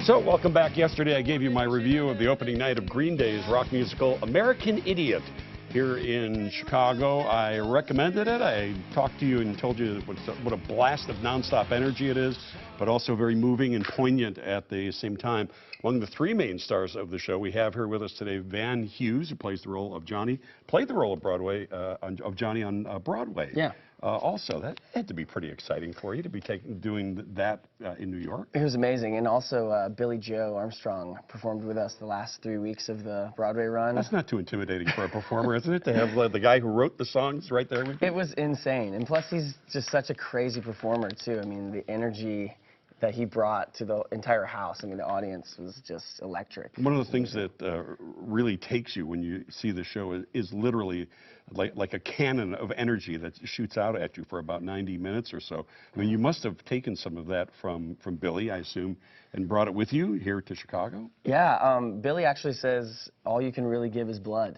So, welcome back. Yesterday I gave you my review of the opening night of Green Day's rock musical American Idiot here in Chicago. I recommended it. I talked to you and told you what a blast of nonstop energy it is, but also very moving and poignant at the same time. Among the three main stars of the show, we have here with us today Van Hughes, who plays the role of Johnny, played the role of Johnny on Broadway. Yeah. Also, that had to be pretty exciting for you to be doing that in New York. It was amazing, and also Billy Joe Armstrong performed with us the last 3 weeks of the Broadway run. That's not too intimidating for a performer, isn't it, to have the guy who wrote the songs right there with you? It was insane, and plus he's just such a crazy performer, too. I mean, the energy that he brought to the entire house, I mean, the audience was just electric. One of the things that really takes you when you see the show is literally like a cannon of energy that shoots out at you for about 90 minutes or so. I mean, you must have taken some of that from Billy, I assume, and brought it with you here to Chicago? Yeah, Billy actually says all you can really give is blood.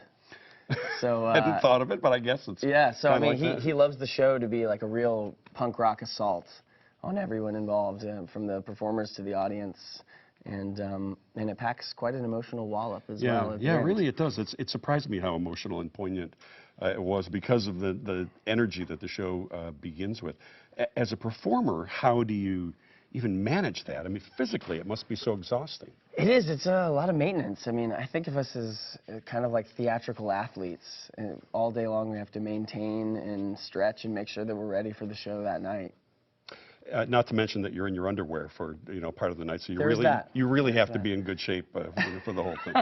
So I hadn't thought of it, but I guess it's yeah, so I mean, like he loves the show to be like a real punk rock assault on everyone involved, from the performers to the audience, and it packs quite an emotional wallop as well. Yeah, really it does. It surprised me how emotional and poignant it was because of the energy that the show begins with. As a performer, how do you even manage that? I mean, physically, it must be so exhausting. It is. It's a lot of maintenance. I mean, I think of us as kind of like theatrical athletes. And all day long, we have to maintain and stretch and make sure that we're ready for the show that night. Not to mention that you're in your underwear for part of the night, so you There's really have to be in good shape for the whole thing.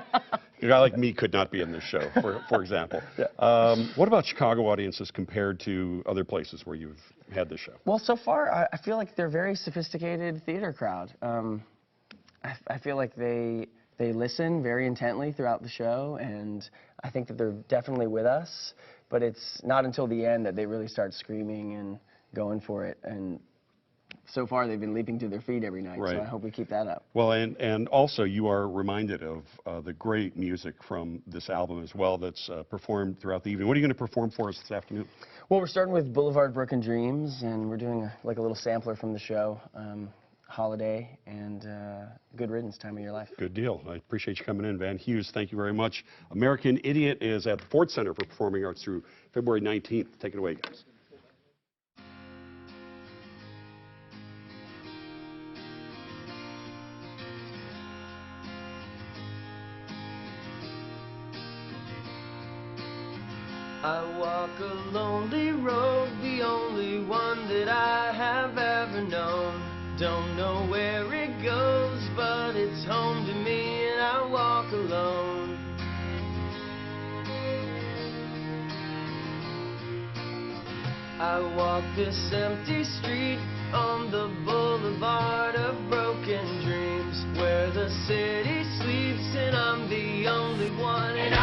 A guy like me could not be in this show, for example. Yeah. What about Chicago audiences compared to other places where you've had the show? Well, so far I feel like they're a very sophisticated theater crowd. I feel like they listen very intently throughout the show, and I think that they're definitely with us. But it's not until the end that they really start screaming and going for it. And so far, they've been leaping to their feet every night, right. So I hope we keep that up. Well, and also you are reminded of the great music from this album as well that's performed throughout the evening. What are you going to perform for us this afternoon? Well, we're starting with Boulevard Broken Dreams, and we're doing a little sampler from the show, Holiday, and Good Riddance, Time of Your Life. Good deal. I appreciate you coming in, Van Hughes. Thank you very much. American Idiot is at the Ford Center for Performing Arts through February 19th. Take it away, guys. I walk a lonely road, the only one that I have ever known. Don't know where it goes, but it's home to me, and I walk alone. I walk this empty street on the boulevard of broken dreams, where the city sleeps and I'm the only one. And